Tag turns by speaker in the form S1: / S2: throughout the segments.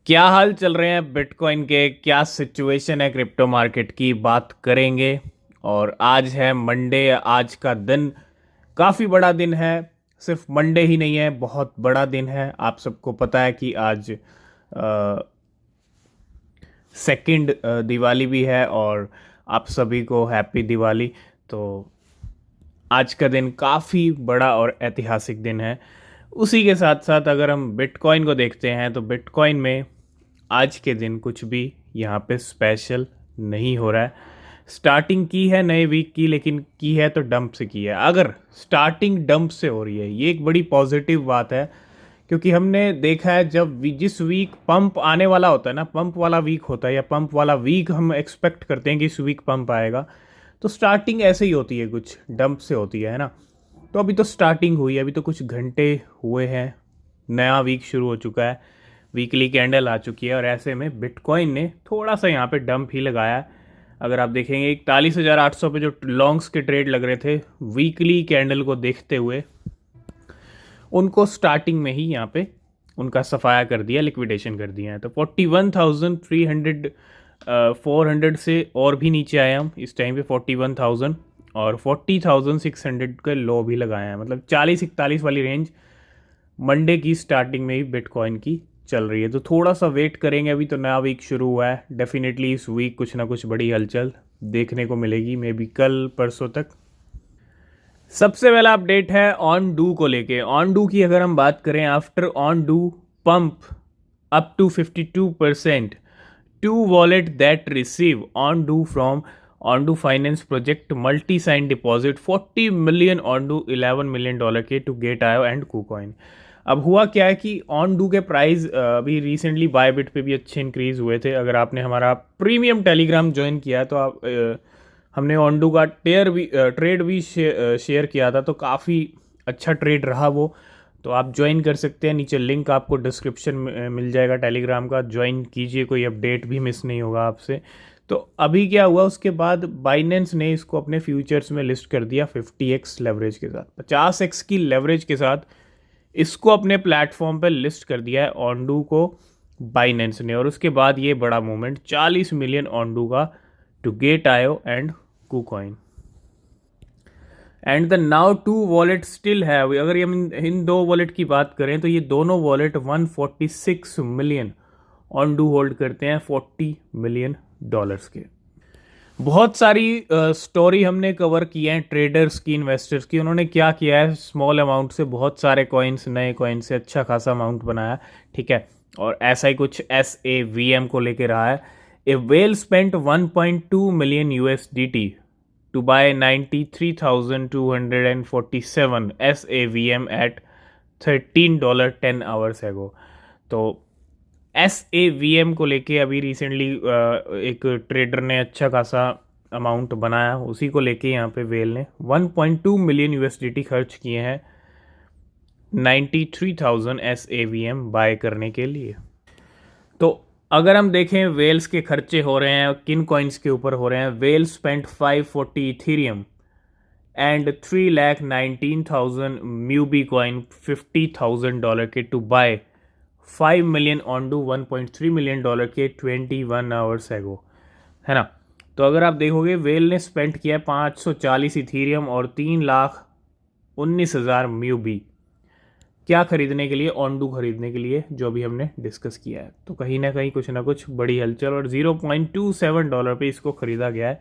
S1: क्या हाल चल रहे हैं बिटकॉइन के, क्या सिचुएशन है क्रिप्टो मार्केट की, बात करेंगे। और आज है मंडे। आज का दिन काफ़ी बड़ा दिन है। सिर्फ मंडे ही नहीं है, बहुत बड़ा दिन है। आप सबको पता है कि आज सेकंड दिवाली भी है और आप सभी को हैप्पी दिवाली। तो आज का दिन काफ़ी बड़ा और ऐतिहासिक दिन है। उसी के साथ साथ अगर हम बिटकॉइन को देखते हैं तो बिटकॉइन में आज के दिन कुछ भी यहाँ पे स्पेशल नहीं हो रहा है। स्टार्टिंग की है नए वीक की, लेकिन की है तो डंप से की है। अगर स्टार्टिंग डंप से हो रही है, ये एक बड़ी पॉजिटिव बात है, क्योंकि हमने देखा है जब जिस वीक पंप आने वाला होता है ना, पंप वाला वीक होता है या पंप वाला वीक हम एक्सपेक्ट करते हैं कि इस वीक पंप आएगा, तो स्टार्टिंग ऐसे ही होती है, कुछ डंप से होती है ना। तो अभी तो स्टार्टिंग हुई है, अभी तो कुछ घंटे हुए हैं, नया वीक शुरू हो चुका है, वीकली कैंडल आ चुकी है और ऐसे में बिटकॉइन ने थोड़ा सा यहाँ पे डंप ही लगाया है। अगर आप देखेंगे 41,800 पे जो लॉन्ग्स के ट्रेड लग रहे थे वीकली कैंडल को देखते हुए, उनको स्टार्टिंग में ही यहाँ पे उनका सफाया कर दिया, लिक्विडेशन कर दिया है। तो 41,300 400 से और भी नीचे आए हम इस टाइम पे 41,000, और 40,600 का लो भी लगाए हैं। मतलब 40-41 वाली रेंज मंडे की स्टार्टिंग में ही बिटकॉइन की चल रही है। तो थोड़ा सा वेट करेंगे, अभी तो नया वीक शुरू हुआ है। डेफिनेटली इस वीक कुछ ना कुछ बड़ी हलचल देखने को मिलेगी, मे बी कल परसों तक। सबसे पहला अपडेट है ऑन डू को लेके। ऑन डू की अगर हम बात करें, after Ondo pump up to 52%, two wallet that receive Ondo from Ondo Finance project multi sign deposit 40 million on do $11 million के to Gate io and KuCoin. अब हुआ क्या है कि ऑन डू के price अभी recently Bybit पे भी अच्छे इंक्रीज हुए थे। अगर आपने हमारा प्रीमियम टेलीग्राम ज्वाइन किया है तो आप हमने ऑन डू का ट्रेड भी शेयर किया था, तो काफ़ी अच्छा ट्रेड रहा वो। तो आप ज्वाइन कर सकते हैं, नीचे लिंक आपको डिस्क्रिप्शन में मिल जाएगा टेलीग्राम का, ज्वाइन कीजिए, कोई अपडेट भी मिस नहीं होगा आपसे। तो अभी क्या हुआ, उसके बाद बाइनेंस ने इसको अपने फ्यूचर्स में लिस्ट कर दिया 50x लेवरेज के साथ, 50x की लेवरेज के साथ इसको अपने प्लेटफॉर्म पर लिस्ट कर दिया है ऑनडू को बाइनेंस ने। और उसके बाद ये बड़ा मूवमेंट 40 मिलियन ऑनडू का to Gate io and KuCoin and the now two wallet still have. अगर हम इन दो वॉलेट की बात करें तो ये दोनों wallet 146 million on do hold करते हैं $40 मिलियन के। बहुत सारी स्टोरी हमने कवर की है ट्रेडर्स की, इन्वेस्टर्स की। उन्होंने क्या किया है, स्मॉल अमाउंट से बहुत सारे कॉइन्स, नए कॉइन से अच्छा खासा अमाउंट बनाया, ठीक है। और ऐसा ही कुछ SAVM को लेके रहा है। A whale spent 1.2 million USDT to buy 93,247 SAVM at $13 10 hours ago। तो SAVM को लेके अभी रिसेंटली एक ट्रेडर ने अच्छा खासा अमाउंट बनाया, उसी को लेके यहाँ पे वेल ने 1.2 मिलियन USDT खर्च किए हैं 93,000 SAVM बाय करने के लिए। तो अगर हम देखें वेल्स के खर्चे हो रहे हैं किन कॉइन्स के ऊपर हो रहे हैं, whale spent 540 Ethereum and 3,19,000 MUBI coin $50,000 के टू बाय 5 मिलियन ऑन डू $1.3 मिलियन के 21 आवर्स एगो, है ना। तो अगर आप देखोगे वेल ने स्पेंड किया है 540 इथीरियम और 3,19,000 म्यूबी, क्या खरीदने के लिए, ऑन डू खरीदने के लिए, जो अभी हमने डिस्कस किया है। तो कहीं ना कहीं कुछ ना कुछ बड़ी हलचल, और $0.27 पे इसको खरीदा गया है।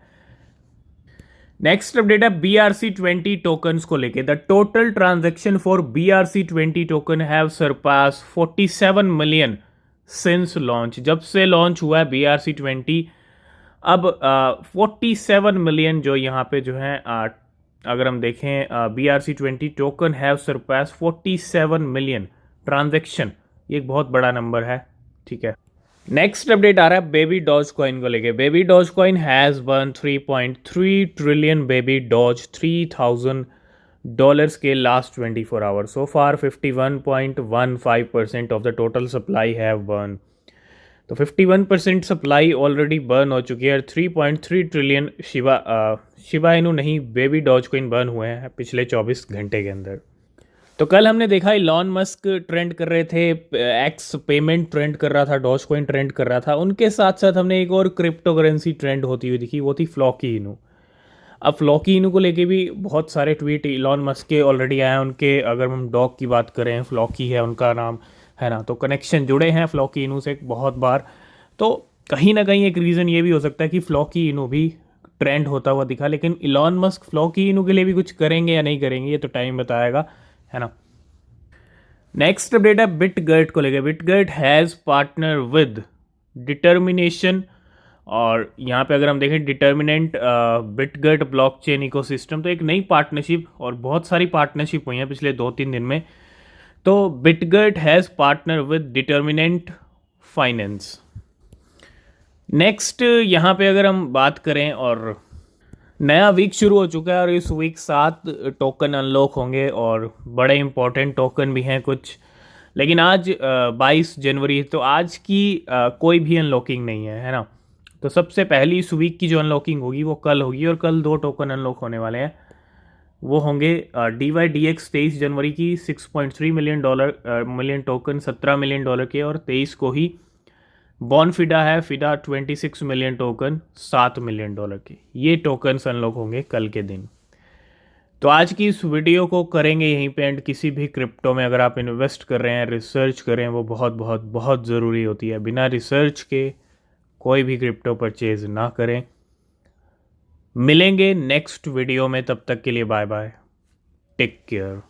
S1: नेक्स्ट अपडेट है BRC20 टोकन्स को लेके। The total transaction for BRC20 token have surpass 47 million since launch. जब से लॉन्च हुआ है BRC20, अब 47 मिलियन जो यहाँ पे जो है, अगर हम देखें BRC20 token have surpass 47 million transaction, ये एक बहुत बड़ा नंबर है, ठीक है। नेक्स्ट अपडेट आ रहा है बेबी डॉज कॉइन को लेके। Baby Doge coin has burn 3.3 trillion Baby Doge $3,000 के last 24 hours. So far 51.15% of the total supply have burn. तो 51% सप्लाई ऑलरेडी बर्न हो चुकी है। 3.3 ट्रिलियन शिबा इनू नहीं, बेबी डॉज कॉइन बर्न हुए हैं पिछले 24 घंटे के अंदर। तो कल हमने देखा इलॉन मस्क ट्रेंड कर रहे थे, एक्स पेमेंट ट्रेंड कर रहा था, डॉज कॉइन ट्रेंड कर रहा था, उनके साथ साथ हमने एक और क्रिप्टो करेंसी ट्रेंड होती हुई दिखी, वो थी फ्लॉकी इनू। अब फ्लॉकी इनू को लेके भी बहुत सारे ट्वीट इलॉन मस्क के ऑलरेडी आए हैं। उनके अगर हम डॉग की बात करें, फ्लॉकी है उनका नाम, है ना, तो कनेक्शन जुड़े हैं फ्लॉकी इनू से बहुत बार। तो कहीं ना कहीं एक रीज़न ये भी हो सकता है कि फ्लॉकी इनू भी ट्रेंड होता हुआ दिखा, लेकिन इलॉन मस्क फ्लॉकी इनू के लिए भी कुछ करेंगे या नहीं करेंगे ये तो टाइम बताएगा, है ना। नेक्स्ट अपडेट है बिटगर्ट को लेकर। Bitgert has partner with determination, और यहाँ पे अगर हम देखें डिटर्मिनेंट बिटगर्ट ब्लॉकचेन इकोसिस्टम, तो एक नई पार्टनरशिप, और बहुत सारी पार्टनरशिप हुई हैं पिछले 2-3 दिन में। तो Bitgert has partner with determinant finance. Next यहाँ पे अगर हम बात करें, और नया वीक शुरू हो चुका है और इस वीक 7 टोकन अनलॉक होंगे और बड़े इंपॉर्टेंट टोकन भी हैं कुछ। लेकिन आज 22 जनवरी, तो आज की कोई भी अनलॉकिंग नहीं है ना। तो सबसे पहली इस वीक की जो अनलॉकिंग होगी वो कल होगी, और कल 2 टोकन अनलॉक होने वाले हैं। वो होंगे DYDX 23 जनवरी की $6.3 मिलियन टोकन, $17 मिलियन के, और 23 को ही बॉनफिडा है, फिडा 26 मिलियन टोकन, $7 मिलियन के। ये टोकन्स अनलॉक होंगे कल के दिन। तो आज की इस वीडियो को करेंगे यहीं पे एंड। किसी भी क्रिप्टो में अगर आप इन्वेस्ट कर रहे हैं, रिसर्च करें, वो बहुत बहुत बहुत ज़रूरी होती है। बिना रिसर्च के कोई भी क्रिप्टो परचेज ना करें। मिलेंगे नेक्स्ट वीडियो में, तब तक के लिए बाय बाय, टेक केयर।